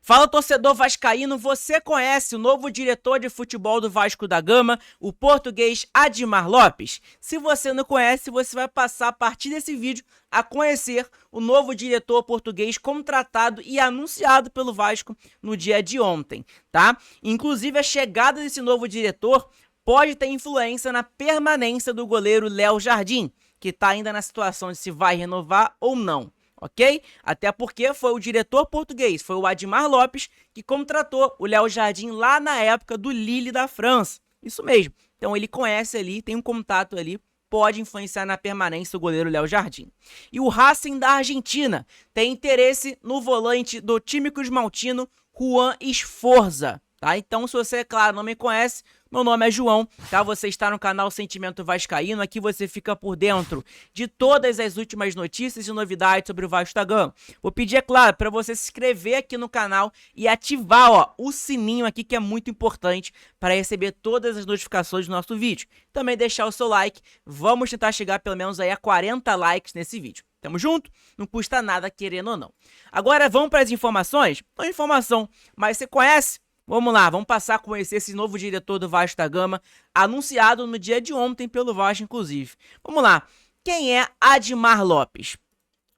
Fala, torcedor vascaíno, você conhece o novo diretor de futebol do Vasco da Gama, o português Admar Lopes? Se você não conhece, você vai passar a partir desse vídeo a conhecer o novo diretor português contratado e anunciado pelo Vasco no dia de ontem, tá? Inclusive, a chegada desse novo diretor pode ter influência na permanência do goleiro Léo Jardim, que está ainda na situação de se vai renovar ou não. Ok? Até porque foi o diretor português, foi o Admar Lopes, que contratou o Léo Jardim lá na época do Lille da França. Isso mesmo. Então ele conhece ali, tem um contato ali, pode influenciar na permanência do goleiro Léo Jardim. E o Racing da Argentina tem interesse no volante do time cruzmaltino Juan Esforza. Tá? Então, se você, claro, não me conhece, meu nome é João, tá? Você está no canal Sentimento Vascaíno, aqui você fica por dentro de todas as últimas notícias e novidades sobre o Vasco da Gama. Vou pedir, é claro, para você se inscrever aqui no canal e ativar, ó, o sininho aqui, que é muito importante para receber todas as notificações do nosso vídeo. Também deixar o seu like, vamos tentar chegar pelo menos aí a 40 likes nesse vídeo. Tamo junto? Não custa nada, querendo ou não. Agora vamos para as informações? Não é informação, mas você conhece? Vamos lá, vamos passar a conhecer esse novo diretor do Vasco da Gama, anunciado no dia de ontem pelo Vasco, inclusive. Vamos lá, quem é Admar Lopes?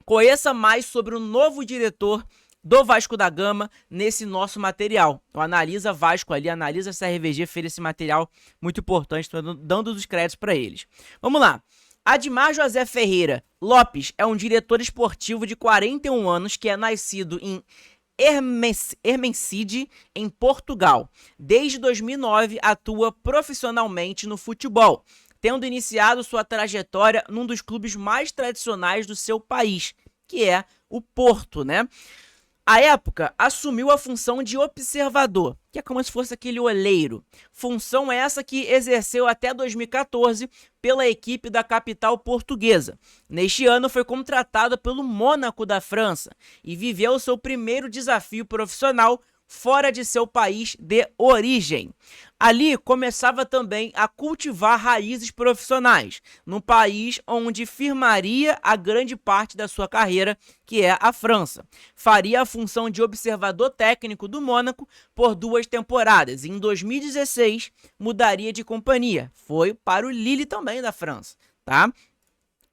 Conheça mais sobre o novo diretor do Vasco da Gama nesse nosso material. O Analisa Vasco ali, Analisa CRVG, fez esse material muito importante, estou dando os créditos para eles. Vamos lá. Admar José Ferreira Lopes é um diretor esportivo de 41 anos que é nascido em Ermessinde, em Portugal. Desde 2009, atua profissionalmente no futebol, tendo iniciado sua trajetória num dos clubes mais tradicionais do seu país, que é o Porto, né? À época, assumiu a função de observador, que é como se fosse aquele olheiro. Função essa que exerceu até 2014 pela equipe da capital portuguesa. Neste ano, foi contratado pelo Mônaco da França e viveu seu primeiro desafio profissional fora de seu país de origem. Ali começava também a cultivar raízes profissionais, no país onde firmaria a grande parte da sua carreira, que é a França. Faria a função de observador técnico do Mônaco por 2 temporadas. Em 2016, mudaria de companhia. Foi para o Lille também da França, tá?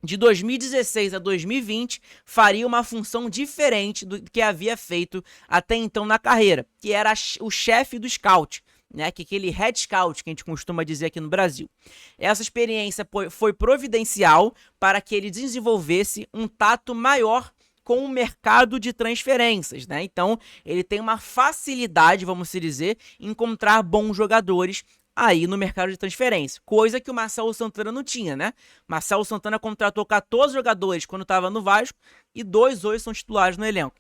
De 2016 a 2020, faria uma função diferente do que havia feito até então na carreira, que era o chefe do scout, né? Que é aquele head scout que a gente costuma dizer aqui no Brasil. Essa experiência foi providencial para que ele desenvolvesse um tato maior com o mercado de transferências, né? Então, ele tem uma facilidade, vamos dizer, em encontrar bons jogadores aí no mercado de transferência, coisa que o Marcelo Santana não tinha, né? Marcelo Santana contratou 14 jogadores quando estava no Vasco e 2 hoje são titulares no elenco,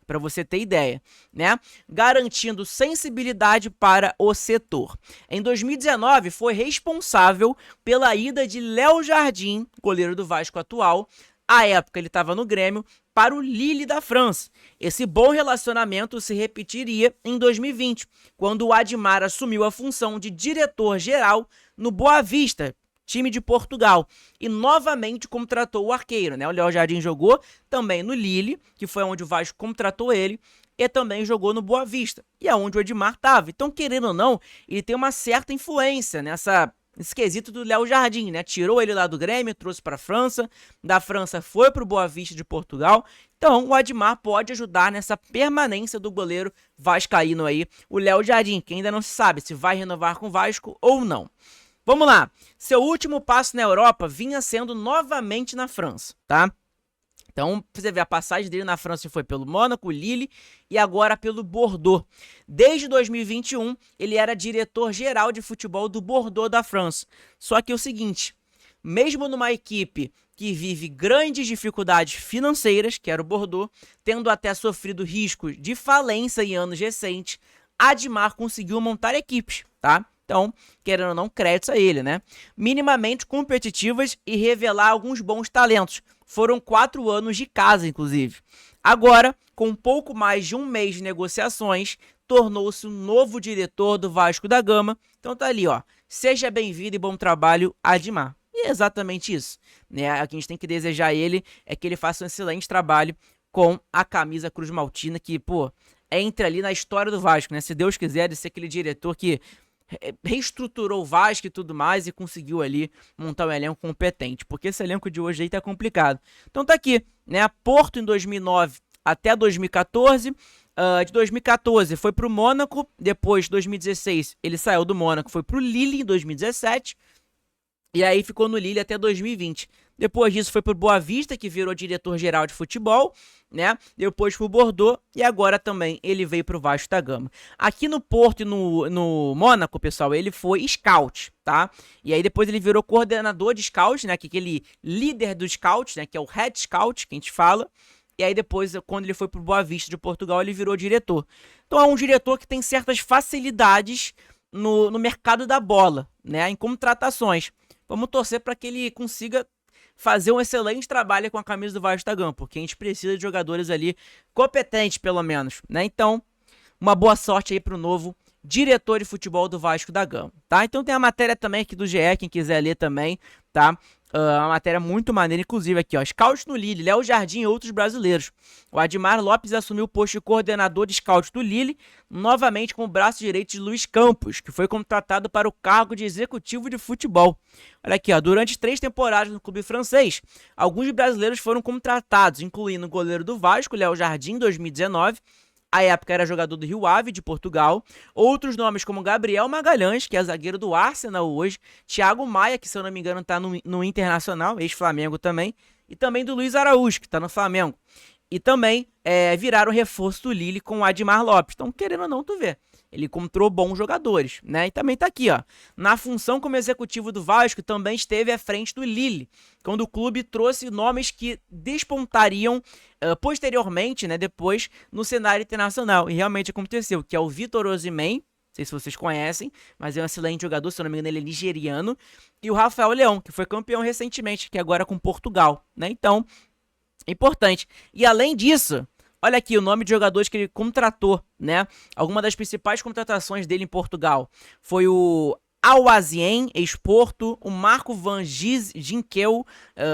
para você ter ideia, né? Garantindo sensibilidade para o setor. Em 2019, foi responsável pela ida de Léo Jardim, goleiro do Vasco atual. À época, ele estava no Grêmio, para o Lille da França. Esse bom relacionamento se repetiria em 2020, quando o Admar assumiu a função de diretor-geral no Boa Vista, time de Portugal, e novamente contratou o arqueiro, né? O Léo Jardim jogou também no Lille, que foi onde o Vasco contratou ele, e também jogou no Boa Vista, e é onde o Admar estava. Então, querendo ou não, ele tem uma certa influência nesse quesito do Léo Jardim, né? Tirou ele lá do Grêmio, trouxe para a França, da França foi para o Boa Vista de Portugal. Então, o Admar pode ajudar nessa permanência do goleiro vascaíno aí, o Léo Jardim, que ainda não se sabe se vai renovar com o Vasco ou não. Vamos lá. Seu último passo na Europa vinha sendo novamente na França, tá? Então, você vê, a passagem dele na França foi pelo Mônaco, Lille e agora pelo Bordeaux. Desde 2021, ele era diretor-geral de futebol do Bordeaux da França. Só que é o seguinte, mesmo numa equipe que vive grandes dificuldades financeiras, que era o Bordeaux, tendo até sofrido riscos de falência em anos recentes, Admar conseguiu montar equipes, tá? Então, querendo ou não, créditos a ele, né? Minimamente competitivas e revelar alguns bons talentos. Foram 4 anos de casa, inclusive. Agora, com pouco mais de um mês de negociações, tornou-se o novo diretor do Vasco da Gama. Então tá ali, ó. Seja bem-vindo e bom trabalho, Admar. E é exatamente isso, né? O que a gente tem que desejar a ele é que ele faça um excelente trabalho com a camisa cruzmaltina, que, pô, entre ali na história do Vasco, né? Se Deus quiser, de ser aquele diretor que reestruturou o Vasco e tudo mais e conseguiu ali montar um elenco competente, porque esse elenco de hoje aí tá complicado. Então tá aqui, né? Porto em 2009 até 2014. De 2014 foi pro Mônaco, depois de 2016 ele saiu do Mônaco, foi pro Lille em 2017. E aí ficou no Lille até 2020. Depois disso foi pro Boa Vista, que virou diretor-geral de futebol, né? Depois pro Bordeaux e agora também ele veio pro Vasco da Gama. Aqui no Porto e no Mônaco, pessoal, ele foi scout, tá? E aí depois ele virou coordenador de scout, né? Que é aquele líder do scout, né? Que é o head scout, que a gente fala. E aí depois, quando ele foi pro Boa Vista de Portugal, ele virou diretor. Então é um diretor que tem certas facilidades no mercado da bola, né? Em contratações. Vamos torcer para que ele consiga fazer um excelente trabalho com a camisa do Vasco da Gama, porque a gente precisa de jogadores ali competentes, pelo menos, né? Então, uma boa sorte aí pro novo diretor de futebol do Vasco da Gama, tá? Então tem a matéria também aqui do GE, quem quiser ler também, tá? Uma matéria muito maneira, inclusive aqui, ó. Scout no Lille, Léo Jardim e outros brasileiros. O Admar Lopes assumiu o posto de coordenador de scout do Lille, novamente com o braço direito de Luiz Campos, que foi contratado para o cargo de executivo de futebol. Olha aqui, ó. Durante 3 temporadas no clube francês, alguns brasileiros foram contratados, incluindo o goleiro do Vasco, Léo Jardim, em 2019, à época era jogador do Rio Ave, de Portugal. Outros nomes como Gabriel Magalhães, que é zagueiro do Arsenal hoje. Thiago Maia, que se eu não me engano está no Internacional, ex-Flamengo também. E também do Luiz Araújo, que está no Flamengo. E também viraram reforço do Lille com o Admar Lopes. Então, querendo ou não, tu vê. Ele encontrou bons jogadores, né? E também tá aqui, ó. Na função como executivo do Vasco, também esteve à frente do Lille, quando o clube trouxe nomes que despontariam posteriormente, né? Depois, no cenário internacional. E realmente aconteceu, que é o Vitor Osimhen, não sei se vocês conhecem, mas é um excelente jogador, se eu não me engano ele é nigeriano. E o Rafael Leão, que foi campeão recentemente, que agora com Portugal, né? Então, importante. E além disso, olha aqui o nome de jogadores que ele contratou, né? Alguma das principais contratações dele em Portugal foi o Al-Wazien, ex-Porto, o Marco Van Ginkel,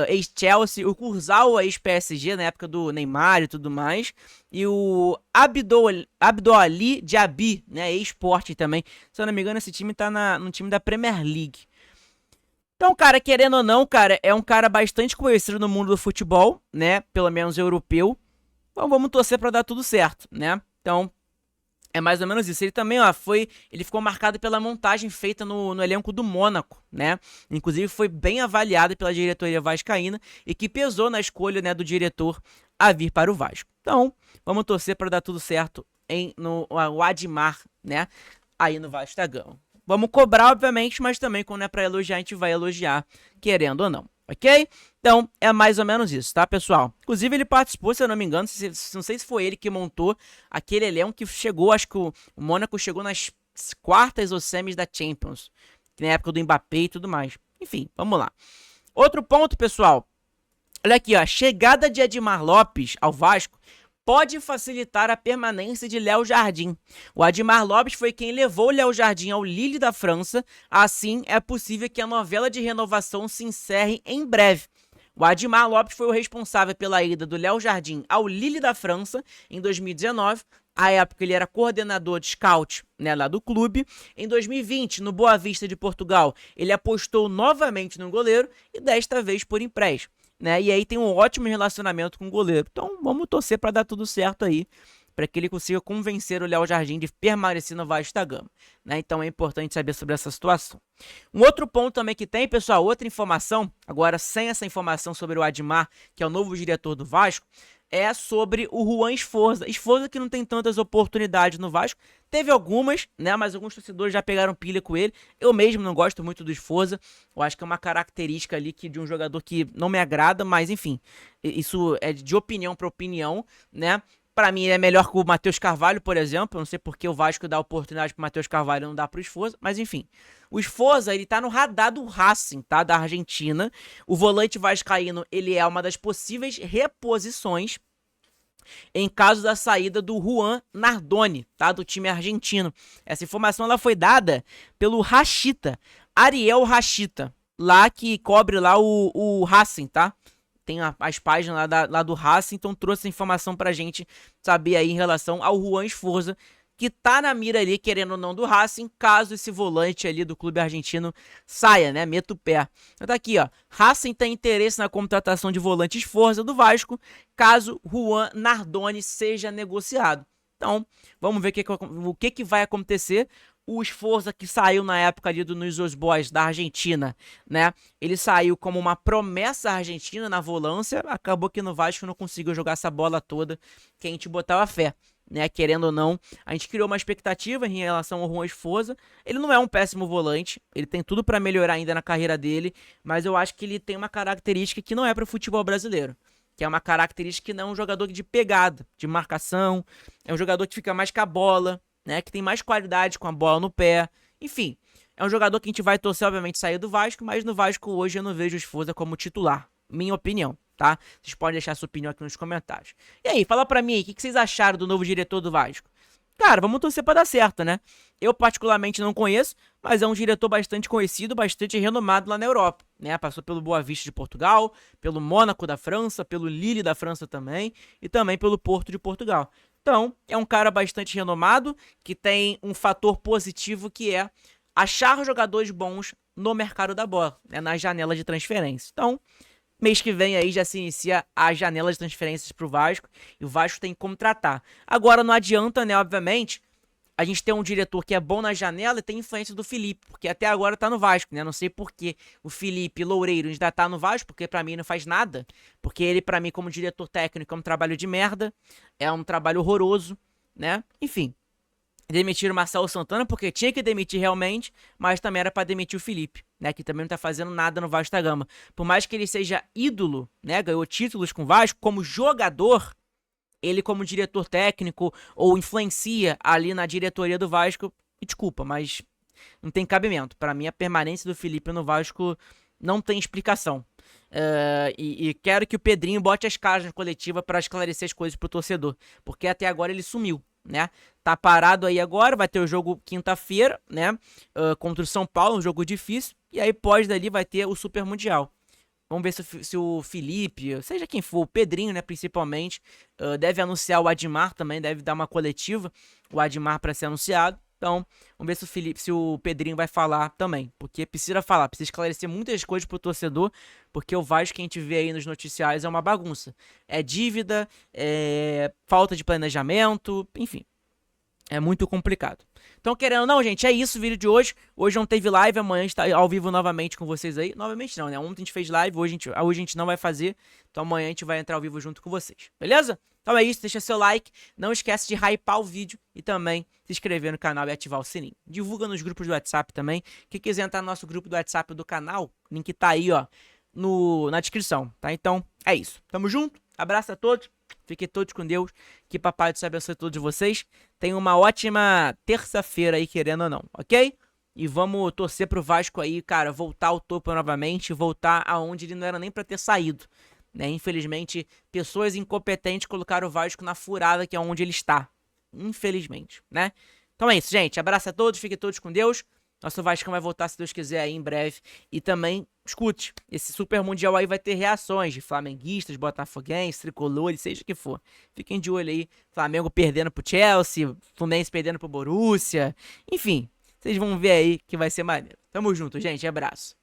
ex-Chelsea, o Kurzawa, ex-PSG, na época do Neymar e tudo mais, e o Abdoali Diaby, né? Ex-Sporting também. Se eu não me engano, esse time tá no time da Premier League. Então, cara, querendo ou não, cara, é um cara bastante conhecido no mundo do futebol, né? Pelo menos europeu. Então vamos torcer pra dar tudo certo, né? Então, é mais ou menos isso. Ele também, ó, ele ficou marcado pela montagem feita no elenco do Mônaco, né? Inclusive foi bem avaliado pela diretoria vascaína e que pesou na escolha, né, do diretor a vir para o Vasco. Então, vamos torcer pra dar tudo certo no Admar, né? Aí no Vasco da Gama. Vamos cobrar, obviamente, mas também quando é pra elogiar, a gente vai elogiar, querendo ou não, ok? Então, é mais ou menos isso, tá, pessoal? Inclusive, ele participou, se eu não me engano, não sei se foi ele que montou aquele elenco que chegou, acho que o Mônaco chegou nas quartas ou semis da Champions, na época do Mbappé e tudo mais. Enfim, vamos lá. Outro ponto, pessoal. Olha aqui, ó, a chegada de Admar Lopes ao Vasco pode facilitar a permanência de Léo Jardim. O Admar Lopes foi quem levou Léo Jardim ao Lille da França, assim é possível que a novela de renovação se encerre em breve. O Admar Lopes foi o responsável pela ida do Léo Jardim ao Lille da França em 2019. À época ele era coordenador de scout, né, lá do clube. Em 2020, no Boa Vista de Portugal, ele apostou novamente no goleiro e desta vez por empréstimo. Né? E aí tem um ótimo relacionamento com o goleiro. Então vamos torcer para dar tudo certo aí, para que ele consiga convencer o Léo Jardim de permanecer no Vasco da Gama. Né? Então é importante saber sobre essa situação. Um outro ponto também que tem, pessoal, outra informação, agora sem essa informação sobre o Admar, que é o novo diretor do Vasco, é sobre o Juan Esforza. Esforza que não tem tantas oportunidades no Vasco. Teve algumas, né? Mas alguns torcedores já pegaram pilha com ele. Eu mesmo não gosto muito do Esforza. Eu acho que é uma característica ali de um jogador que não me agrada, mas enfim. Isso é de opinião para opinião, né? Pra mim, ele é melhor que o Matheus Carvalho, por exemplo. Eu não sei porque o Vasco dá oportunidade pro Matheus Carvalho e não dá pro Esforza, mas enfim. O Esforza, ele tá no radar do Racing, tá? Da Argentina. O volante vascaíno, ele é uma das possíveis reposições em caso da saída do Juan Nardoni, tá? Do time argentino. Essa informação, ela foi dada pelo Rachita, Ariel Rachita, lá que cobre lá o Racing, tá? tem as páginas lá do Racing, então trouxe informação pra gente saber aí em relação ao Juan Esforza, que tá na mira ali, querendo ou não, do Racing, caso esse volante ali do clube argentino saia, né? Meta o pé. Então tá aqui, ó. Racing tem interesse na contratação de volante Esforza do Vasco, caso Juan Nardoni seja negociado. Então, vamos ver o que vai acontecer. O Esforza que saiu na época ali do News Old Boys da Argentina, né? Ele saiu como uma promessa argentina na volância, acabou que no Vasco não conseguiu jogar essa bola toda que a gente botava fé, né? Querendo ou não, a gente criou uma expectativa em relação ao Juan Esforza. Ele não é um péssimo volante, ele tem tudo para melhorar ainda na carreira dele, mas eu acho que ele tem uma característica que não é para o futebol brasileiro, que é uma característica que não é um jogador de pegada, de marcação, é um jogador que fica mais com a bola, né, que tem mais qualidade com a bola no pé. Enfim, é um jogador que a gente vai torcer, obviamente, sair do Vasco, mas no Vasco hoje eu não vejo o Esforza como titular. Minha opinião, tá? Vocês podem deixar sua opinião aqui nos comentários. E aí, fala pra mim aí, o que vocês acharam do novo diretor do Vasco? Cara, vamos torcer pra dar certo, né? Eu particularmente não conheço, mas é um diretor bastante conhecido, bastante renomado lá na Europa, né? Passou pelo Boa Vista de Portugal, pelo Mônaco da França, pelo Lille da França também, e também pelo Porto de Portugal. Então, é um cara bastante renomado, que tem um fator positivo que é achar jogadores bons no mercado da bola, né, na janela de transferência. Então, mês que vem aí já se inicia a janela de transferências pro Vasco, e o Vasco tem que contratar. Agora não adianta, né, obviamente, a gente tem um diretor que é bom na janela e tem influência do Felipe, porque até agora tá no Vasco, né? Não sei por que o Felipe Loureiro ainda tá no Vasco, porque pra mim não faz nada. Porque ele, pra mim, como diretor técnico, é um trabalho de merda, é um trabalho horroroso, né? Enfim, demitiram o Marcelo Santana porque tinha que demitir realmente, mas também era pra demitir o Felipe, né? Que também não tá fazendo nada no Vasco da Gama. Por mais que ele seja ídolo, né? Ganhou títulos com o Vasco, como jogador, ele como diretor técnico ou influencia ali na diretoria do Vasco, desculpa, mas não tem cabimento. Para mim, a permanência do Felipe no Vasco não tem explicação. E quero que o Pedrinho bote as caras na coletiva para esclarecer as coisas pro torcedor, porque até agora ele sumiu, né? Tá parado aí agora, vai ter o jogo quinta-feira, né? Contra o São Paulo, um jogo difícil, e aí pós dali vai ter o Super Mundial. Vamos ver se o Felipe, seja quem for, o Pedrinho, né, principalmente, deve anunciar o Admar também, deve dar uma coletiva, o Admar para ser anunciado. Então, vamos ver se o Pedrinho vai falar também, porque precisa falar, precisa esclarecer muitas coisas pro torcedor, porque o Vasco que a gente vê aí nos noticiários é uma bagunça. É dívida, é falta de planejamento, enfim. É muito complicado. Então, querendo ou não, gente, é isso o vídeo de hoje. Hoje não teve live, amanhã a gente tá ao vivo novamente com vocês aí. Novamente não, né? Ontem a gente fez live, hoje a gente não vai fazer. Então amanhã a gente vai entrar ao vivo junto com vocês, beleza? Então é isso, deixa seu like. Não esquece de hypar o vídeo e também se inscrever no canal e ativar o sininho. Divulga nos grupos do WhatsApp também. Quem quiser entrar no nosso grupo do WhatsApp do canal, o link tá aí, ó, na descrição, tá? Então é isso. Tamo junto, abraço a todos. Fiquem todos com Deus, que papai te abençoe todos vocês. Tenham uma ótima terça-feira aí, querendo ou não, ok? E vamos torcer pro Vasco aí, cara, voltar ao topo novamente, voltar aonde ele não era nem pra ter saído, né? Infelizmente, pessoas incompetentes colocaram o Vasco na furada que é onde ele está, infelizmente, né? Então é isso, gente, abraço a todos, fiquem todos com Deus. Nosso Vascão vai voltar, se Deus quiser, aí em breve. E também, escute, esse Super Mundial aí vai ter reações de flamenguistas, botafoguenses, tricolores, seja o que for. Fiquem de olho aí, Flamengo perdendo pro Chelsea, Fluminense perdendo pro Borussia. Enfim, vocês vão ver aí que vai ser maneiro. Tamo junto, gente, abraço.